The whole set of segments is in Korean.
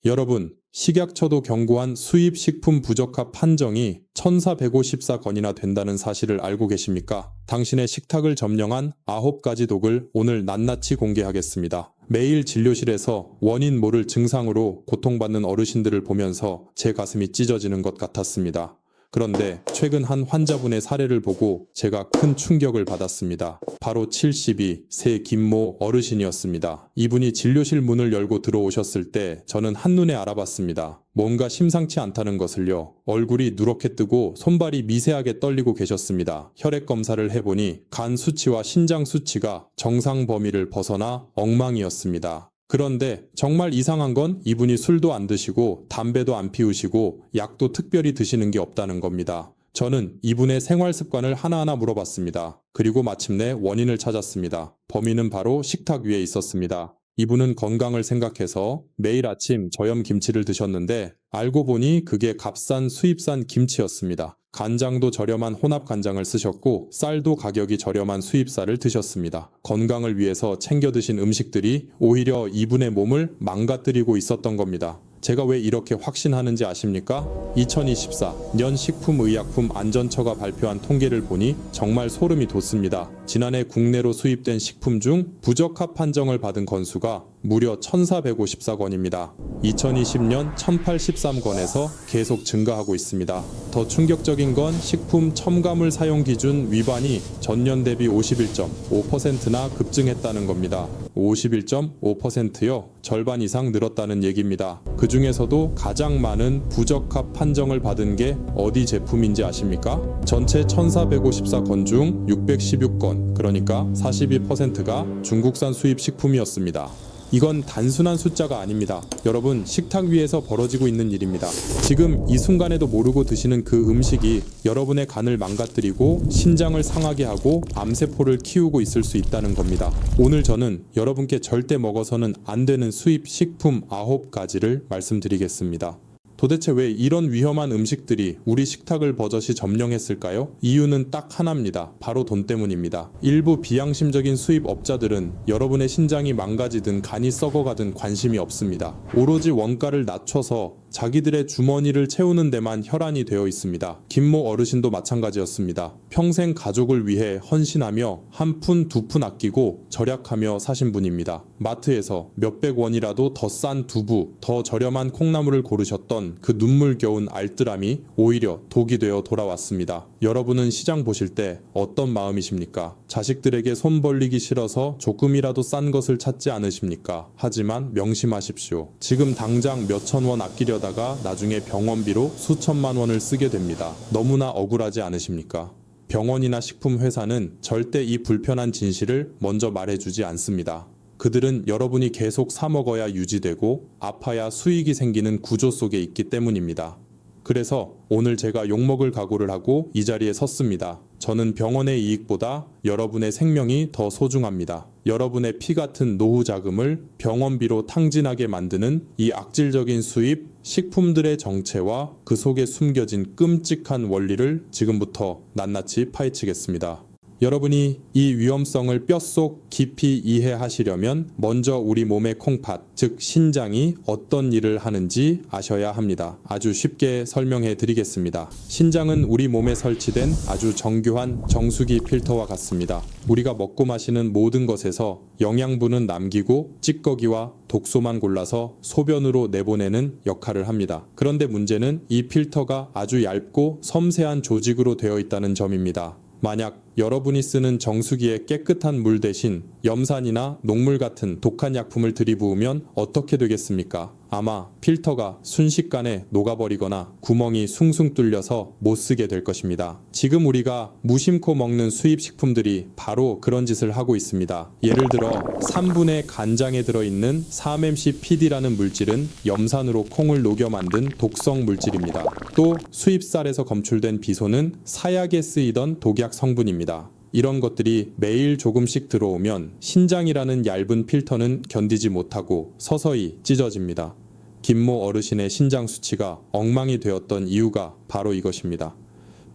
여러분, 식약처도 경고한 수입식품 부적합 판정이 1,454건이나 된다는 사실을 알고 계십니까? 당신의 식탁을 점령한 9가지 독을 오늘 낱낱이 공개하겠습니다. 매일 진료실에서 원인 모를 증상으로 고통받는 어르신들을 보면서 제 가슴이 찢어지는 것 같았습니다. 그런데 최근 한 환자분의 사례를 보고 제가 큰 충격을 받았습니다. 바로 72세 김모 어르신이었습니다. 이분이 진료실 문을 열고 들어오셨을 때 저는 한눈에 알아봤습니다. 뭔가 심상치 않다는 것을요. 얼굴이 누렇게 뜨고 손발이 미세하게 떨리고 계셨습니다. 혈액 검사를 해보니 간 수치와 신장 수치가 정상 범위를 벗어나 엉망이었습니다. 그런데 정말 이상한 건 이분이 술도 안 드시고 담배도 안 피우시고 약도 특별히 드시는 게 없다는 겁니다. 저는 이분의 생활 습관을 하나하나 물어봤습니다. 그리고 마침내 원인을 찾았습니다. 범인은 바로 식탁 위에 있었습니다. 이분은 건강을 생각해서 매일 아침 저염 김치를 드셨는데 알고 보니 그게 값싼 수입산 김치였습니다. 간장도 저렴한 혼합 간장을 쓰셨고 쌀도 가격이 저렴한 수입쌀을 드셨습니다. 건강을 위해서 챙겨 드신 음식들이 오히려 이분의 몸을 망가뜨리고 있었던 겁니다. 제가 왜 이렇게 확신하는지 아십니까? 2024년 식품의약품안전처가 발표한 통계를 보니 정말 소름이 돋습니다. 지난해 국내로 수입된 식품 중 부적합 판정을 받은 건수가 무려 1,454건입니다. 2020년 1,083건에서 계속 증가하고 있습니다. 더 충격적인 건 식품 첨가물 사용 기준 위반이 전년 대비 51.5%나 급증했다는 겁니다. 51.5%요? 절반 이상 늘었다는 얘기입니다. 그 중에서도 가장 많은 부적합 판정을 받은 게 어디 제품인지 아십니까? 전체 1,454건 중 616건, 그러니까 42%가 중국산 수입 식품이었습니다. 이건 단순한 숫자가 아닙니다. 여러분, 식탁 위에서 벌어지고 있는 일입니다. 지금 이 순간에도 모르고 드시는 그 음식이 여러분의 간을 망가뜨리고 신장을 상하게 하고 암세포를 키우고 있을 수 있다는 겁니다. 오늘 저는 여러분께 절대 먹어서는 안 되는 수입 식품 9가지를 말씀드리겠습니다. 도대체 왜 이런 위험한 음식들이 우리 식탁을 버젓이 점령했을까요? 이유는 딱 하나입니다. 바로 돈 때문입니다. 일부 비양심적인 수입업자들은 여러분의 신장이 망가지든 간이 썩어가든 관심이 없습니다. 오로지 원가를 낮춰서 자기들의 주머니를 채우는 데만 혈안이 되어 있습니다. 김모 어르신도 마찬가지였습니다. 평생 가족을 위해 헌신하며 한 푼, 두 푼 아끼고 절약하며 사신 분입니다. 마트에서 몇백 원이라도 더 싼 두부, 더 저렴한 콩나물을 고르셨던 그 눈물겨운 알뜰함이 오히려 독이 되어 돌아왔습니다. 여러분은 시장 보실 때 어떤 마음이십니까? 자식들에게 손 벌리기 싫어서 조금이라도 싼 것을 찾지 않으십니까? 하지만 명심하십시오. 지금 당장 몇천 원 아끼려다가 나중에 병원비로 수천만 원을 쓰게 됩니다. 너무나 억울하지 않으십니까? 병원이나 식품회사는 절대 이 불편한 진실을 먼저 말해주지 않습니다. 그들은 여러분이 계속 사 먹어야 유지되고 아파야 수익이 생기는 구조 속에 있기 때문입니다. 그래서 오늘 제가 욕먹을 각오를 하고 이 자리에 섰습니다. 저는 병원의 이익보다 여러분의 생명이 더 소중합니다. 여러분의 피 같은 노후 자금을 병원비로 탕진하게 만드는 이 악질적인 수입, 식품들의 정체와 그 속에 숨겨진 끔찍한 원리를 지금부터 낱낱이 파헤치겠습니다. 여러분이 이 위험성을 뼛속 깊이 이해하시려면 먼저 우리 몸의 콩팥, 즉 신장이 어떤 일을 하는지 아셔야 합니다. 아주 쉽게 설명해 드리겠습니다. 신장은 우리 몸에 설치된 아주 정교한 정수기 필터와 같습니다. 우리가 먹고 마시는 모든 것에서 영양분은 남기고 찌꺼기와 독소만 골라서 소변으로 내보내는 역할을 합니다. 그런데 문제는 이 필터가 아주 얇고 섬세한 조직으로 되어 있다는 점입니다. 만약 여러분이 쓰는 정수기에 깨끗한 물 대신 염산이나 녹물 같은 독한 약품을 들이부으면 어떻게 되겠습니까? 아마 필터가 순식간에 녹아버리거나 구멍이 숭숭 뚫려서 못 쓰게 될 것입니다. 지금 우리가 무심코 먹는 수입식품들이 바로 그런 짓을 하고 있습니다. 예를 들어 3분의 간장에 들어있는 3-MCPD라는 물질은 염산으로 콩을 녹여 만든 독성 물질입니다. 또 수입쌀에서 검출된 비소는 사약에 쓰이던 독약 성분입니다. 이런 것들이 매일 조금씩 들어오면 신장이라는 얇은 필터는 견디지 못하고 서서히 찢어집니다. 김모 어르신의 신장 수치가 엉망이 되었던 이유가 바로 이것입니다.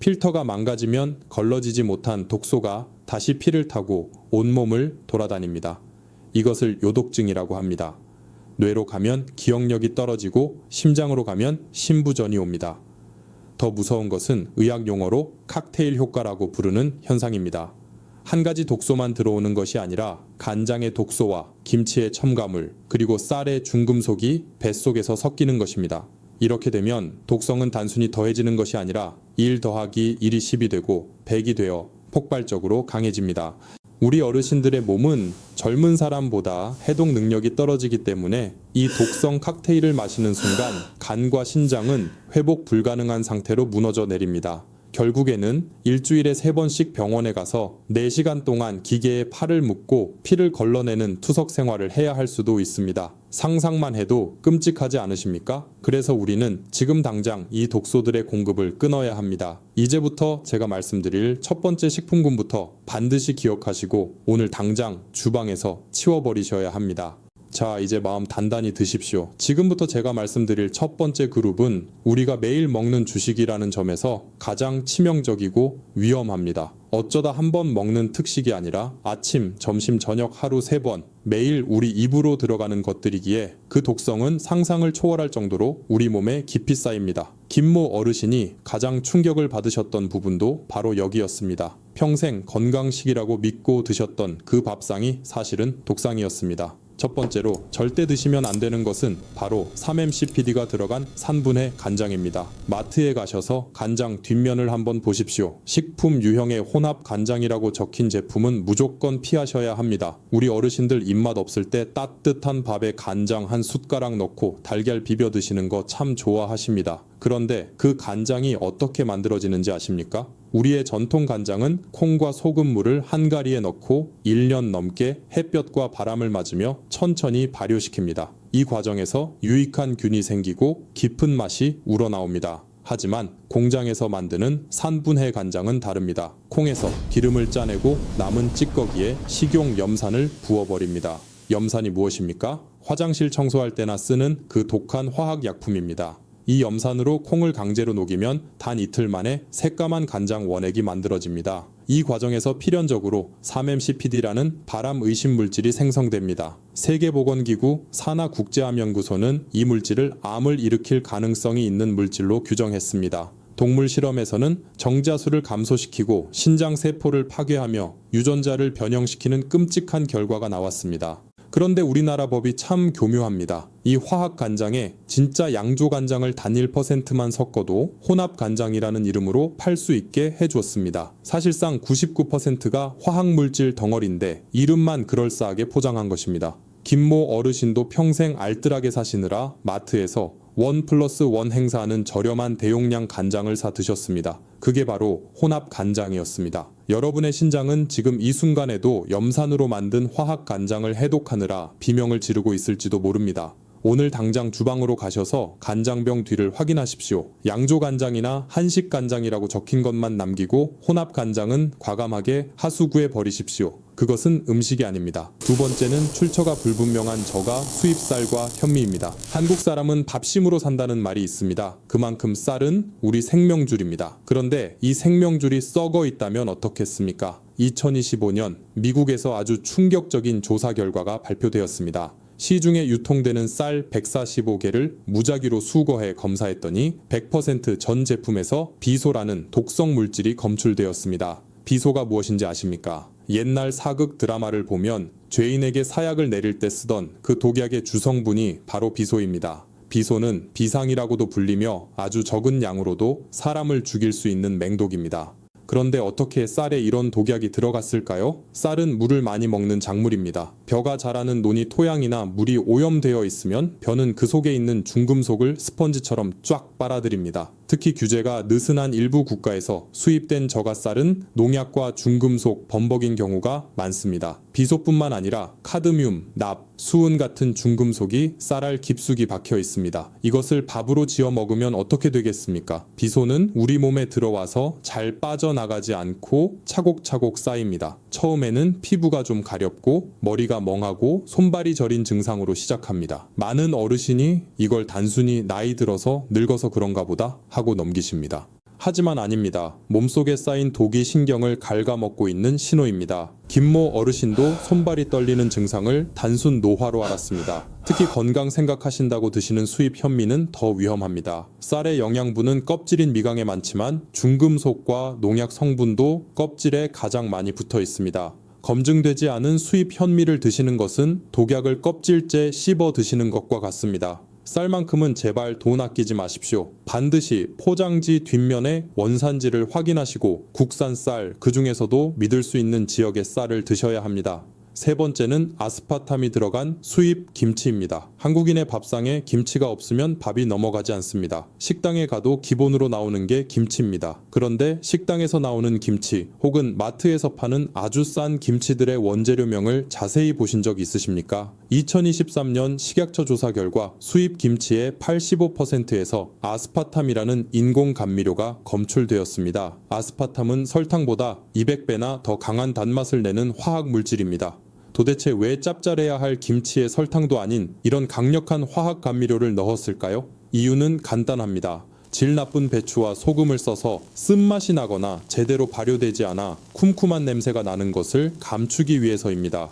필터가 망가지면 걸러지지 못한 독소가 다시 피를 타고 온몸을 돌아다닙니다. 이것을 요독증이라고 합니다. 뇌로 가면 기억력이 떨어지고 심장으로 가면 심부전이 옵니다. 더 무서운 것은 의학 용어로 칵테일 효과라고 부르는 현상입니다. 한 가지 독소만 들어오는 것이 아니라 간장의 독소와 김치의 첨가물, 그리고 쌀의 중금속이 뱃속에서 섞이는 것입니다. 이렇게 되면 독성은 단순히 더해지는 것이 아니라 1 더하기 1이 10이 되고 100이 되어 폭발적으로 강해집니다. 우리 어르신들의 몸은 젊은 사람보다 해독 능력이 떨어지기 때문에 이 독성 칵테일을 마시는 순간 간과 신장은 회복 불가능한 상태로 무너져 내립니다. 결국에는 일주일에 3번씩 병원에 가서 4시간 동안 기계에 팔을 묶고 피를 걸러내는 투석 생활을 해야 할 수도 있습니다. 상상만 해도 끔찍하지 않으십니까? 그래서 우리는 지금 당장 이 독소들의 공급을 끊어야 합니다. 이제부터 제가 말씀드릴 첫 번째 식품군부터 반드시 기억하시고 오늘 당장 주방에서 치워버리셔야 합니다. 자, 이제 마음 단단히 드십시오. 지금부터 제가 말씀드릴 첫 번째 그룹은 우리가 매일 먹는 주식이라는 점에서 가장 치명적이고 위험합니다. 어쩌다 한 번 먹는 특식이 아니라 아침, 점심, 저녁 하루 3번 매일 우리 입으로 들어가는 것들이기에 그 독성은 상상을 초월할 정도로 우리 몸에 깊이 쌓입니다. 김모 어르신이 가장 충격을 받으셨던 부분도 바로 여기였습니다. 평생 건강식이라고 믿고 드셨던 그 밥상이 사실은 독상이었습니다. 첫 번째로 절대 드시면 안 되는 것은 바로 3-MCPD가 들어간 산분해 간장입니다. 마트에 가셔서 간장 뒷면을 한번 보십시오. 식품 유형의 혼합 간장이라고 적힌 제품은 무조건 피하셔야 합니다. 우리 어르신들 입맛 없을 때 따뜻한 밥에 간장 한 숟가락 넣고 달걀 비벼 드시는 거 참 좋아하십니다. 그런데 그 간장이 어떻게 만들어지는지 아십니까? 우리의 전통 간장은 콩과 소금물을 한가리에 넣고 1년 넘게 햇볕과 바람을 맞으며 천천히 발효시킵니다. 이 과정에서 유익한 균이 생기고 깊은 맛이 우러나옵니다. 하지만 공장에서 만드는 산분해 간장은 다릅니다. 콩에서 기름을 짜내고 남은 찌꺼기에 식용 염산을 부어버립니다. 염산이 무엇입니까? 화장실 청소할 때나 쓰는 그 독한 화학약품입니다. 이 염산으로 콩을 강제로 녹이면 단 이틀 만에 새까만 간장 원액이 만들어집니다. 이 과정에서 필연적으로 3-MCPD라는 발암 의심 물질이 생성됩니다. 세계보건기구 산하국제암연구소는 이 물질을 암을 일으킬 가능성이 있는 물질로 규정했습니다. 동물 실험에서는 정자수를 감소시키고 신장세포를 파괴하며 유전자를 변형시키는 끔찍한 결과가 나왔습니다. 그런데 우리나라 법이 참 교묘합니다. 이 화학 간장에 진짜 양조 간장을 단 1%만 섞어도 혼합 간장이라는 이름으로 팔 수 있게 해주었습니다. 사실상 99%가 화학물질 덩어리인데 이름만 그럴싸하게 포장한 것입니다. 김모 어르신도 평생 알뜰하게 사시느라 마트에서 1+1 행사하는 저렴한 대용량 간장을 사 드셨습니다. 그게 바로 혼합 간장이었습니다. 여러분의 신장은 지금 이 순간에도 염산으로 만든 화학 간장을 해독하느라 비명을 지르고 있을지도 모릅니다. 오늘 당장 주방으로 가셔서 간장병 뒤를 확인하십시오. 양조 간장이나 한식 간장이라고 적힌 것만 남기고 혼합 간장은 과감하게 하수구에 버리십시오. 그것은 음식이 아닙니다. 두 번째는 출처가 불분명한 저가 수입쌀과 현미입니다. 한국 사람은 밥심으로 산다는 말이 있습니다. 그만큼 쌀은 우리 생명줄입니다. 그런데 이 생명줄이 썩어 있다면 어떻겠습니까? 2025년 미국에서 아주 충격적인 조사 결과가 발표되었습니다. 시중에 유통되는 쌀 145개를 무작위로 수거해 검사했더니 100% 전 제품에서 비소라는 독성 물질이 검출되었습니다. 비소가 무엇인지 아십니까? 옛날 사극 드라마를 보면 죄인에게 사약을 내릴 때 쓰던 그 독약의 주성분이 바로 비소입니다. 비소는 비상이라고도 불리며 아주 적은 양으로도 사람을 죽일 수 있는 맹독입니다. 그런데 어떻게 쌀에 이런 독약이 들어갔을까요? 쌀은 물을 많이 먹는 작물입니다. 벼가 자라는 논이 토양이나 물이 오염되어 있으면 벼는 그 속에 있는 중금속을 스펀지처럼 쫙 빨아들입니다. 특히 규제가 느슨한 일부 국가에서 수입된 저가쌀은 농약과 중금속, 범벅인 경우가 많습니다. 비소뿐만 아니라 카드뮴, 납, 수은 같은 중금속이 쌀알 깊숙이 박혀 있습니다. 이것을 밥으로 지어 먹으면 어떻게 되겠습니까? 비소는 우리 몸에 들어와서 잘 빠져나가지 않고 차곡차곡 쌓입니다. 처음에는 피부가 좀 가렵고 머리가 멍하고 손발이 저린 증상으로 시작합니다. 많은 어르신이 이걸 단순히 나이 들어서 늙어서 그런가 보다 하고 넘기십니다. 하지만 아닙니다. 몸속에 쌓인 독이 신경을 갉아먹고 있는 신호입니다. 김모 어르신도 손발이 떨리는 증상을 단순 노화로 알았습니다. 특히 건강 생각하신다고 드시는 수입 현미는 더 위험합니다. 쌀의 영양분은 껍질인 미강에 많지만 중금속과 농약 성분도 껍질에 가장 많이 붙어 있습니다. 검증되지 않은 수입 현미를 드시는 것은 독약을 껍질째 씹어 드시는 것과 같습니다. 쌀만큼은 제발 돈 아끼지 마십시오. 반드시 포장지 뒷면에 원산지를 확인하시고 국산 쌀, 그 중에서도 믿을 수 있는 지역의 쌀을 드셔야 합니다. 세 번째는 아스파탐이 들어간 수입 김치입니다. 한국인의 밥상에 김치가 없으면 밥이 넘어가지 않습니다. 식당에 가도 기본으로 나오는 게 김치입니다. 그런데 식당에서 나오는 김치 혹은 마트에서 파는 아주 싼 김치들의 원재료명을 자세히 보신 적 있으십니까? 2023년 식약처 조사 결과 수입 김치의 85%에서 아스파탐이라는 인공 감미료가 검출되었습니다. 아스파탐은 설탕보다 200배나 더 강한 단맛을 내는 화학 물질입니다. 도대체 왜 짭짤해야 할 김치에 설탕도 아닌 이런 강력한 화학 감미료를 넣었을까요? 이유는 간단합니다. 질 나쁜 배추와 소금을 써서 쓴맛이 나거나 제대로 발효되지 않아 쿰쿰한 냄새가 나는 것을 감추기 위해서입니다.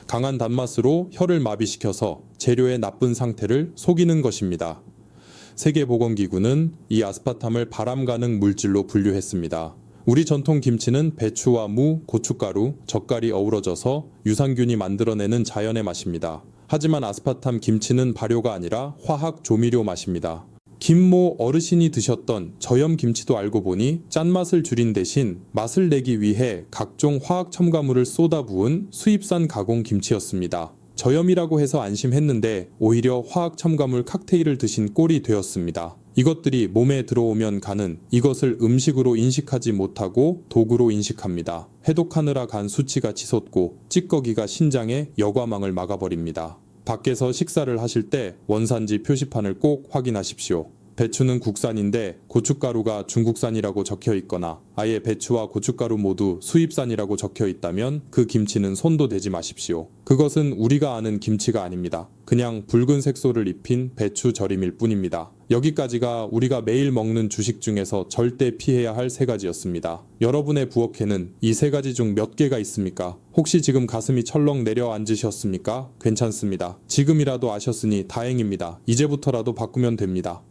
강한 단맛으로 혀를 마비시켜서 재료의 나쁜 상태를 속이는 것입니다. 세계보건기구는 이 아스파탐을 발암 가능 물질로 분류했습니다. 우리 전통 김치는 배추와 무, 고춧가루, 젓갈이 어우러져서 유산균이 만들어내는 자연의 맛입니다. 하지만 아스파탐 김치는 발효가 아니라 화학 조미료 맛입니다. 김모 어르신이 드셨던 저염 김치도 알고 보니 짠맛을 줄인 대신 맛을 내기 위해 각종 화학 첨가물을 쏟아부은 수입산 가공 김치였습니다. 저염이라고 해서 안심했는데 오히려 화학 첨가물 칵테일을 드신 꼴이 되었습니다. 이것들이 몸에 들어오면 간은 이것을 음식으로 인식하지 못하고 독으로 인식합니다. 해독하느라 간 수치가 치솟고 찌꺼기가 신장에 여과망을 막아버립니다. 밖에서 식사를 하실 때 원산지 표시판을 꼭 확인하십시오. 배추는 국산인데 고춧가루가 중국산이라고 적혀 있거나 아예 배추와 고춧가루 모두 수입산이라고 적혀 있다면 그 김치는 손도 대지 마십시오. 그것은 우리가 아는 김치가 아닙니다. 그냥 붉은 색소를 입힌 배추 절임일 뿐입니다. 여기까지가 우리가 매일 먹는 주식 중에서 절대 피해야 할 세 가지였습니다. 여러분의 부엌에는 이 세 가지 중 몇 개가 있습니까? 혹시 지금 가슴이 철렁 내려앉으셨습니까? 괜찮습니다. 지금이라도 아셨으니 다행입니다. 이제부터라도 바꾸면 됩니다.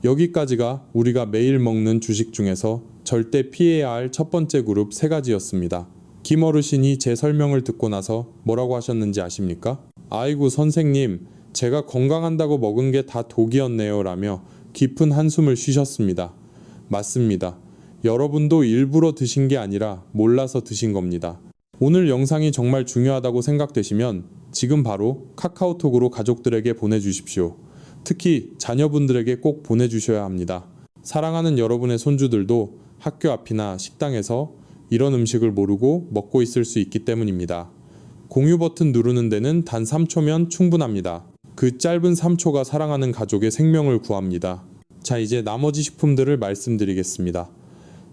여기까지가 우리가 매일 먹는 주식 중에서 절대 피해야 할 첫 번째 그룹 세 가지였습니다. 김 어르신이 제 설명을 듣고 나서 뭐라고 하셨는지 아십니까? 아이고 선생님, 제가 건강한다고 먹은 게 다 독이었네요 라며 깊은 한숨을 쉬셨습니다. 맞습니다. 여러분도 일부러 드신 게 아니라 몰라서 드신 겁니다. 오늘 영상이 정말 중요하다고 생각되시면 지금 바로 카카오톡으로 가족들에게 보내주십시오. 특히 자녀분들에게 꼭 보내주셔야 합니다. 사랑하는 여러분의 손주들도 학교 앞이나 식당에서 이런 음식을 모르고 먹고 있을 수 있기 때문입니다. 공유 버튼 누르는 데는 단 3초면 충분합니다. 그 짧은 3초가 사랑하는 가족의 생명을 구합니다. 자, 이제 나머지 식품들을 말씀드리겠습니다.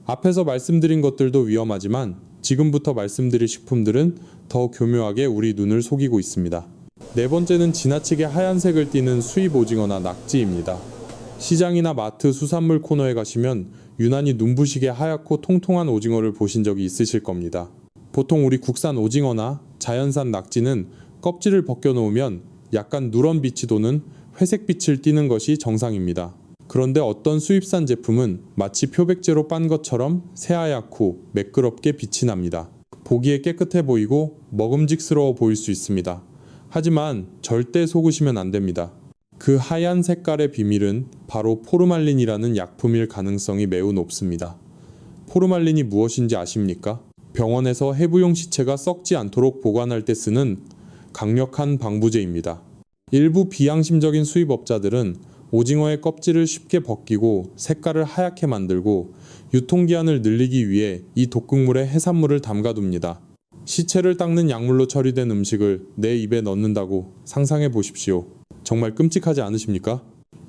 앞에서 말씀드린 것들도 위험하지만 지금부터 말씀드릴 식품들은 더 교묘하게 우리 눈을 속이고 있습니다. 네 번째는 지나치게 하얀색을 띠는 수입 오징어나 낙지입니다. 시장이나 마트 수산물 코너에 가시면 유난히 눈부시게 하얗고 통통한 오징어를 보신 적이 있으실 겁니다. 보통 우리 국산 오징어나 자연산 낙지는 껍질을 벗겨놓으면 약간 누런 빛이 도는 회색빛을 띠는 것이 정상입니다. 그런데 어떤 수입산 제품은 마치 표백제로 빤 것처럼 새하얗고 매끄럽게 빛이 납니다. 보기에 깨끗해 보이고 먹음직스러워 보일 수 있습니다. 하지만 절대 속으시면 안 됩니다. 그 하얀 색깔의 비밀은 바로 포르말린이라는 약품일 가능성이 매우 높습니다. 포르말린이 무엇인지 아십니까? 병원에서 해부용 시체가 썩지 않도록 보관할 때 쓰는 강력한 방부제입니다. 일부 비양심적인 수입업자들은 오징어의 껍질을 쉽게 벗기고 색깔을 하얗게 만들고 유통기한을 늘리기 위해 이 독극물에 해산물을 담가둡니다. 시체를 닦는 약물로 처리된 음식을 내 입에 넣는다고 상상해 보십시오. 정말 끔찍하지 않으십니까?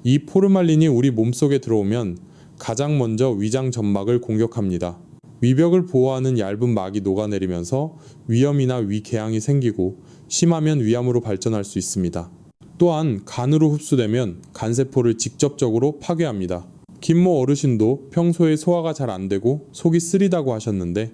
이 포르말린이 우리 몸속에 들어오면 가장 먼저 위장 점막을 공격합니다. 위벽을 보호하는 얇은 막이 녹아내리면서 위염이나 위궤양이 생기고 심하면 위암으로 발전할 수 있습니다. 또한 간으로 흡수되면 간세포를 직접적으로 파괴합니다. 김모 어르신도 평소에 소화가 잘 안 되고 속이 쓰리다고 하셨는데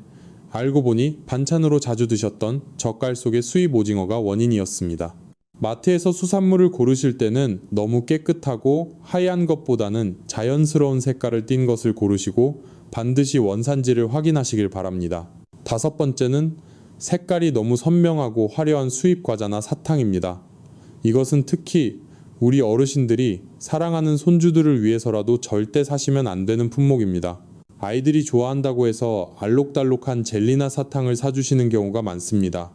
알고 보니 반찬으로 자주 드셨던 젓갈 속의 수입 오징어가 원인이었습니다. 마트에서 수산물을 고르실 때는 너무 깨끗하고 하얀 것보다는 자연스러운 색깔을 띤 것을 고르시고 반드시 원산지를 확인하시길 바랍니다. 다섯 번째는 색깔이 너무 선명하고 화려한 수입 과자나 사탕입니다. 이것은 특히 우리 어르신들이 사랑하는 손주들을 위해서라도 절대 사시면 안 되는 품목입니다. 아이들이 좋아한다고 해서 알록달록한 젤리나 사탕을 사주시는 경우가 많습니다.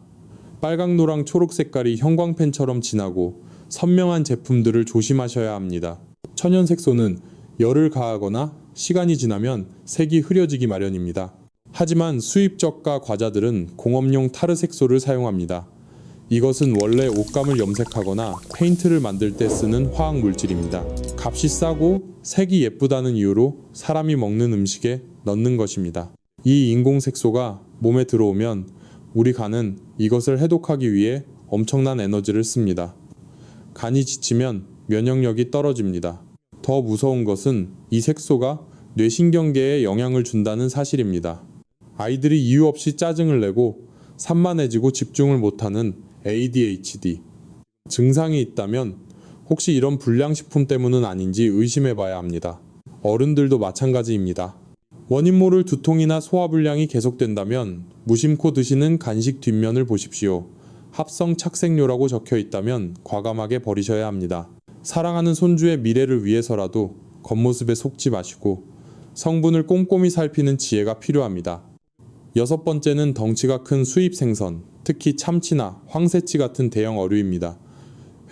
빨강, 노랑, 초록 색깔이 형광펜처럼 진하고 선명한 제품들을 조심하셔야 합니다. 천연 색소는 열을 가하거나 시간이 지나면 색이 흐려지기 마련입니다. 하지만 수입 저가 과자들은 공업용 타르 색소를 사용합니다. 이것은 원래 옷감을 염색하거나 페인트를 만들 때 쓰는 화학 물질입니다. 값이 싸고 색이 예쁘다는 이유로 사람이 먹는 음식에 넣는 것입니다. 이 인공 색소가 몸에 들어오면 우리 간은 이것을 해독하기 위해 엄청난 에너지를 씁니다. 간이 지치면 면역력이 떨어집니다. 더 무서운 것은 이 색소가 뇌신경계에 영향을 준다는 사실입니다. 아이들이 이유 없이 짜증을 내고 산만해지고 집중을 못하는 ADHD 증상이 있다면 혹시 이런 불량식품 때문은 아닌지 의심해봐야 합니다. 어른들도 마찬가지입니다. 원인 모를 두통이나 소화불량이 계속된다면 무심코 드시는 간식 뒷면을 보십시오. 합성 착색료라고 적혀 있다면 과감하게 버리셔야 합니다. 사랑하는 손주의 미래를 위해서라도 겉모습에 속지 마시고 성분을 꼼꼼히 살피는 지혜가 필요합니다. 여섯 번째는 덩치가 큰 수입 생선, 특히 참치나 황새치 같은 대형 어류입니다.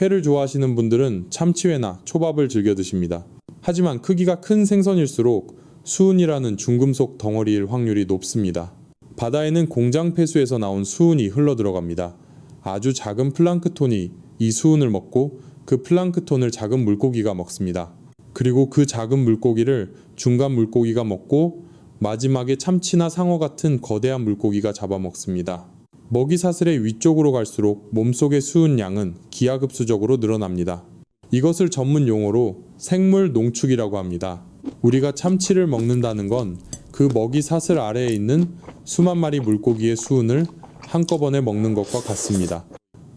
회를 좋아하시는 분들은 참치회나 초밥을 즐겨 드십니다. 하지만 크기가 큰 생선일수록 수은이라는 중금속 덩어리일 확률이 높습니다. 바다에는 공장 폐수에서 나온 수은이 흘러 들어갑니다. 아주 작은 플랑크톤이 이 수은을 먹고 그 플랑크톤을 작은 물고기가 먹습니다. 그리고 그 작은 물고기를 중간 물고기가 먹고 마지막에 참치나 상어 같은 거대한 물고기가 잡아먹습니다. 먹이 사슬의 위쪽으로 갈수록 몸속의 수은 양은 기하급수적으로 늘어납니다. 이것을 전문 용어로 생물 농축이라고 합니다. 우리가 참치를 먹는다는 건 그 먹이 사슬 아래에 있는 수만 마리 물고기의 수은을 한꺼번에 먹는 것과 같습니다.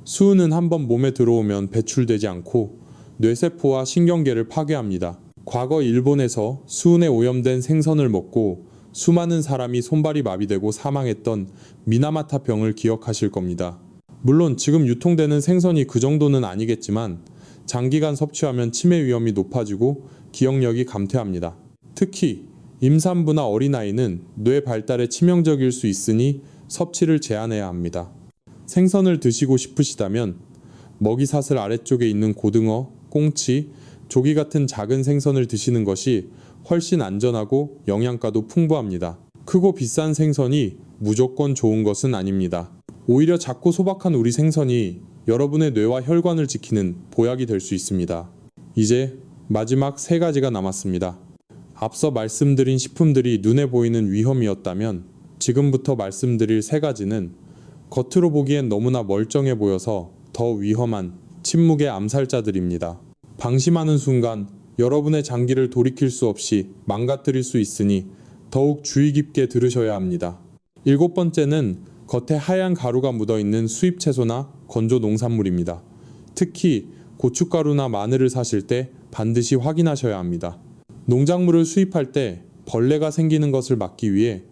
수은은 한번 몸에 들어오면 배출되지 않고 뇌세포와 신경계를 파괴합니다. 과거 일본에서 수은에 오염된 생선을 먹고 수많은 사람이 손발이 마비되고 사망했던 미나마타병을 기억하실 겁니다. 물론 지금 유통되는 생선이 그 정도는 아니겠지만 장기간 섭취하면 치매 위험이 높아지고 기억력이 감퇴합니다. 특히 임산부나 어린아이는 뇌 발달에 치명적일 수 있으니 섭취를 제한해야 합니다. 생선을 드시고 싶으시다면 먹이 사슬 아래쪽에 있는 고등어, 꽁치, 조기 같은 작은 생선을 드시는 것이 훨씬 안전하고 영양가도 풍부합니다. 크고 비싼 생선이 무조건 좋은 것은 아닙니다. 오히려 작고 소박한 우리 생선이 여러분의 뇌와 혈관을 지키는 보약이 될 수 있습니다. 이제 마지막 세 가지가 남았습니다. 앞서 말씀드린 식품들이 눈에 보이는 위험이었다면 지금부터 말씀드릴 세 가지는 겉으로 보기엔 너무나 멀쩡해 보여서 더 위험한 침묵의 암살자들입니다. 방심하는 순간 여러분의 장기를 돌이킬 수 없이 망가뜨릴 수 있으니 더욱 주의 깊게 들으셔야 합니다. 일곱 번째는 겉에 하얀 가루가 묻어있는 수입 채소나 건조 농산물입니다. 특히 고춧가루나 마늘을 사실 때 반드시 확인하셔야 합니다. 농작물을 수입할 때 벌레가 생기는 것을 막기 위해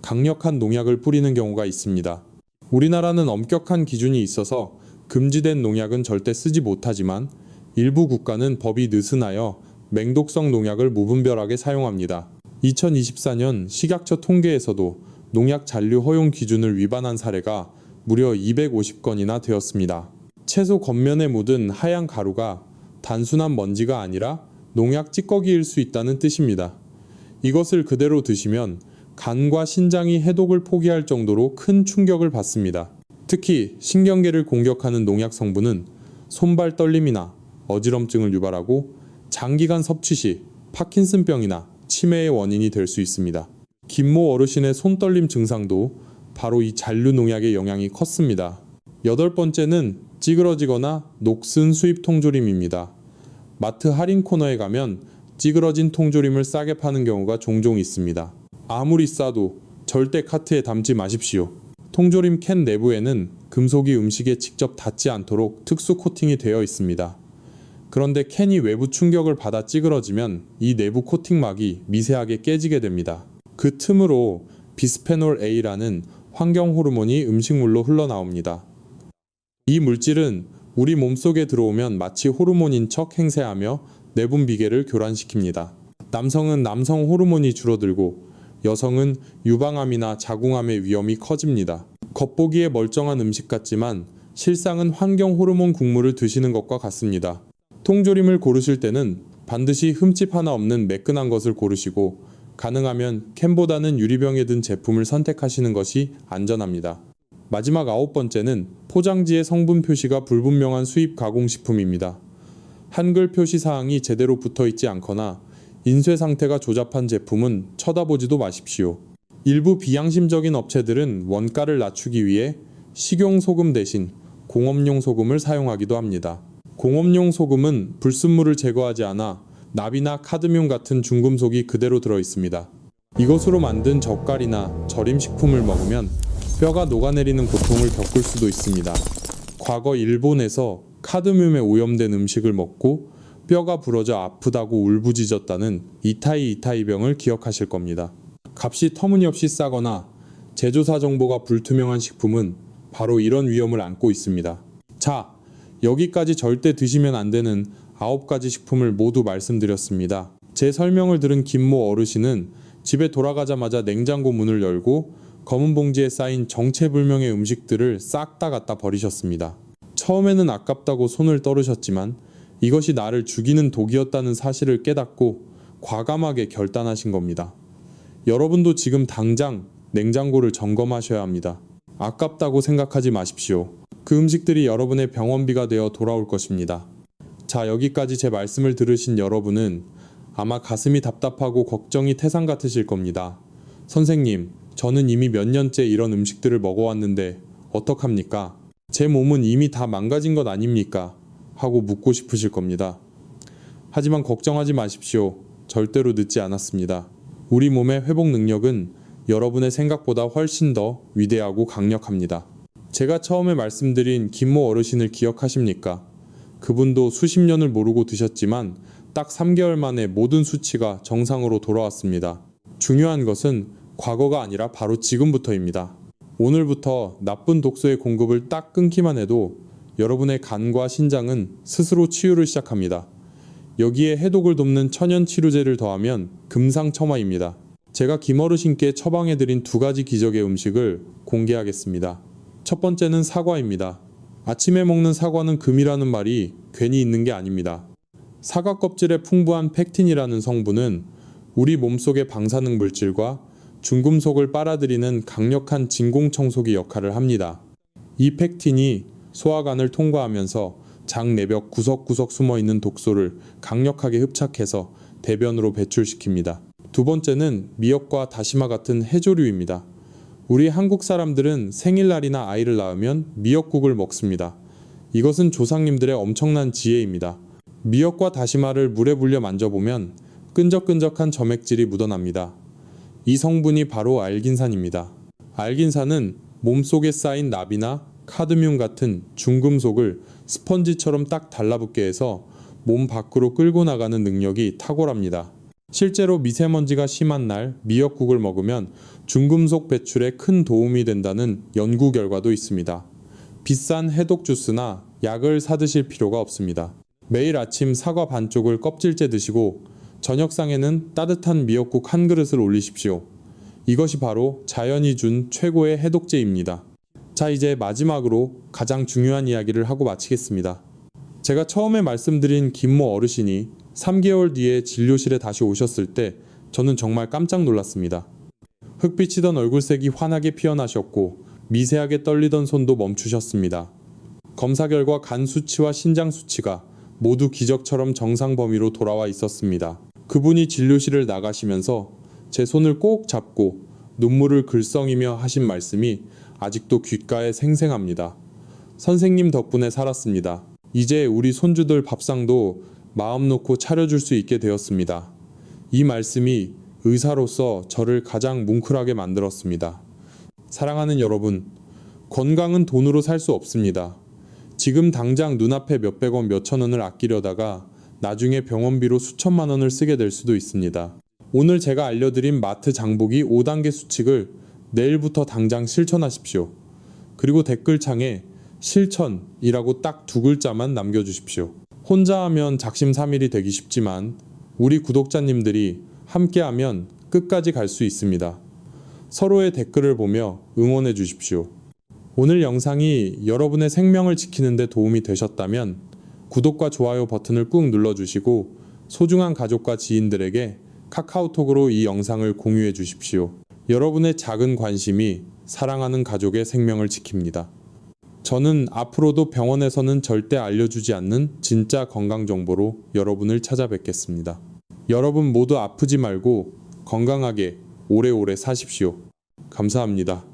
강력한 농약을 뿌리는 경우가 있습니다. 우리나라는 엄격한 기준이 있어서 금지된 농약은 절대 쓰지 못하지만 일부 국가는 법이 느슨하여 맹독성 농약을 무분별하게 사용합니다. 2024년 식약처 통계에서도 농약 잔류 허용 기준을 위반한 사례가 무려 250건이나 되었습니다. 채소 겉면에 묻은 하얀 가루가 단순한 먼지가 아니라 농약 찌꺼기일 수 있다는 뜻입니다. 이것을 그대로 드시면 간과 신장이 해독을 포기할 정도로 큰 충격을 받습니다. 특히 신경계를 공격하는 농약 성분은 손발 떨림이나 어지럼증을 유발하고 장기간 섭취 시 파킨슨병이나 치매의 원인이 될 수 있습니다. 김모 어르신의 손떨림 증상도 바로 이 잔류 농약의 영향이 컸습니다. 여덟 번째는 찌그러지거나 녹슨 수입 통조림입니다. 마트 할인 코너에 가면 찌그러진 통조림을 싸게 파는 경우가 종종 있습니다. 아무리 싸도 절대 카트에 담지 마십시오. 통조림 캔 내부에는 금속이 음식에 직접 닿지 않도록 특수 코팅이 되어 있습니다. 그런데 캔이 외부 충격을 받아 찌그러지면 이 내부 코팅막이 미세하게 깨지게 됩니다. 그 틈으로 비스페놀 A라는 환경 호르몬이 음식물로 흘러나옵니다. 이 물질은 우리 몸속에 들어오면 마치 호르몬인 척 행세하며 내분 비계를 교란시킵니다. 남성은 남성 호르몬이 줄어들고 여성은 유방암이나 자궁암의 위험이 커집니다. 겉보기에 멀쩡한 음식 같지만 실상은 환경 호르몬 국물을 드시는 것과 같습니다. 통조림을 고르실 때는 반드시 흠집 하나 없는 매끈한 것을 고르시고 가능하면 캔보다는 유리병에 든 제품을 선택하시는 것이 안전합니다. 마지막 9번째는 포장지의 성분 표시가 불분명한 수입 가공식품입니다. 한글 표시 사항이 제대로 붙어 있지 않거나 인쇄 상태가 조잡한 제품은 쳐다보지도 마십시오. 일부 비양심적인 업체들은 원가를 낮추기 위해 식용소금 대신 공업용 소금을 사용하기도 합니다. 공업용 소금은 불순물을 제거하지 않아 납이나 카드뮴 같은 중금속이 그대로 들어 있습니다. 이것으로 만든 젓갈이나 절임식품을 먹으면 뼈가 녹아내리는 고통을 겪을 수도 있습니다. 과거 일본에서 카드뮴에 오염된 음식을 먹고 뼈가 부러져 아프다고 울부짖었다는 이타이병을 기억하실 겁니다. 값이 터무니없이 싸거나 제조사 정보가 불투명한 식품은 바로 이런 위험을 안고 있습니다. 자, 여기까지 절대 드시면 안 되는 9가지 식품을 모두 말씀드렸습니다. 제 설명을 들은 김모 어르신은 집에 돌아가자마자 냉장고 문을 열고 검은 봉지에 쌓인 정체불명의 음식들을 싹 다 갖다 버리셨습니다. 처음에는 아깝다고 손을 떨으셨지만 이것이 나를 죽이는 독이었다는 사실을 깨닫고 과감하게 결단하신 겁니다. 여러분도 지금 당장 냉장고를 점검하셔야 합니다. 아깝다고 생각하지 마십시오. 그 음식들이 여러분의 병원비가 되어 돌아올 것입니다. 자, 여기까지 제 말씀을 들으신 여러분은 아마 가슴이 답답하고 걱정이 태산 같으실 겁니다. 선생님, 저는 이미 몇 년째 이런 음식들을 먹어왔는데 어떡합니까? 제 몸은 이미 다 망가진 것 아닙니까? 하고 묻고 싶으실 겁니다. 하지만 걱정하지 마십시오. 절대로 늦지 않았습니다. 우리 몸의 회복 능력은 여러분의 생각보다 훨씬 더 위대하고 강력합니다. 제가 처음에 말씀드린 김모 어르신을 기억하십니까? 그분도 수십 년을 모르고 드셨지만 딱 3개월 만에 모든 수치가 정상으로 돌아왔습니다. 중요한 것은 과거가 아니라 바로 지금부터입니다. 오늘부터 나쁜 독소의 공급을 딱 끊기만 해도 여러분의 간과 신장은 스스로 치유를 시작합니다. 여기에 해독을 돕는 천연 치료제를 더하면 금상첨화입니다. 제가 김어르신께 처방해드린 2가지 기적의 음식을 공개하겠습니다. 첫 번째는 사과입니다. 아침에 먹는 사과는 금이라는 말이 괜히 있는 게 아닙니다. 사과 껍질에 풍부한 펙틴이라는 성분은 우리 몸속의 방사능 물질과 중금속을 빨아들이는 강력한 진공청소기 역할을 합니다. 이 펙틴이 소화관을 통과하면서 장 내벽 구석구석 숨어있는 독소를 강력하게 흡착해서 대변으로 배출시킵니다. 두 번째는 미역과 다시마 같은 해조류입니다. 우리 한국 사람들은 생일날이나 아이를 낳으면 미역국을 먹습니다. 이것은 조상님들의 엄청난 지혜입니다. 미역과 다시마를 물에 불려 만져보면 끈적끈적한 점액질이 묻어납니다. 이 성분이 바로 알긴산입니다. 알긴산은 몸속에 쌓인 납이나 카드뮴 같은 중금속을 스펀지처럼 딱 달라붙게 해서 몸 밖으로 끌고 나가는 능력이 탁월합니다. 실제로 미세먼지가 심한 날 미역국을 먹으면 중금속 배출에 큰 도움이 된다는 연구 결과도 있습니다. 비싼 해독 주스나 약을 사 드실 필요가 없습니다. 매일 아침 사과 반쪽을 껍질째 드시고 저녁상에는 따뜻한 미역국 한 그릇을 올리십시오. 이것이 바로 자연이 준 최고의 해독제입니다. 자, 이제 마지막으로 가장 중요한 이야기를 하고 마치겠습니다. 제가 처음에 말씀드린 김모 어르신이 3개월 뒤에 진료실에 다시 오셨을 때 저는 정말 깜짝 놀랐습니다. 흑빛이던 얼굴색이 환하게 피어나셨고 미세하게 떨리던 손도 멈추셨습니다. 검사 결과 간 수치와 신장 수치가 모두 기적처럼 정상 범위로 돌아와 있었습니다. 그분이 진료실을 나가시면서 제 손을 꼭 잡고 눈물을 글썽이며 하신 말씀이 아직도 귓가에 생생합니다. 선생님 덕분에 살았습니다. 이제 우리 손주들 밥상도 마음 놓고 차려줄 수 있게 되었습니다. 이 말씀이 의사로서 저를 가장 뭉클하게 만들었습니다. 사랑하는 여러분, 건강은 돈으로 살 수 없습니다. 지금 당장 눈앞에 몇백 원, 몇천 원을 아끼려다가 나중에 병원비로 수천만 원을 쓰게 될 수도 있습니다. 오늘 제가 알려드린 마트 장보기 5단계 수칙을 내일부터 당장 실천하십시오. 그리고 댓글창에 실천이라고 딱 2글자만 남겨주십시오. 혼자 하면 작심삼일이 되기 쉽지만 우리 구독자님들이 함께하면 끝까지 갈 수 있습니다. 서로의 댓글을 보며 응원해 주십시오. 오늘 영상이 여러분의 생명을 지키는 데 도움이 되셨다면 구독과 좋아요 버튼을 꾹 눌러주시고 소중한 가족과 지인들에게 카카오톡으로 이 영상을 공유해 주십시오. 여러분의 작은 관심이 사랑하는 가족의 생명을 지킵니다. 저는 앞으로도 병원에서는 절대 알려주지 않는 진짜 건강 정보로 여러분을 찾아뵙겠습니다. 여러분 모두 아프지 말고 건강하게 오래오래 사십시오. 감사합니다.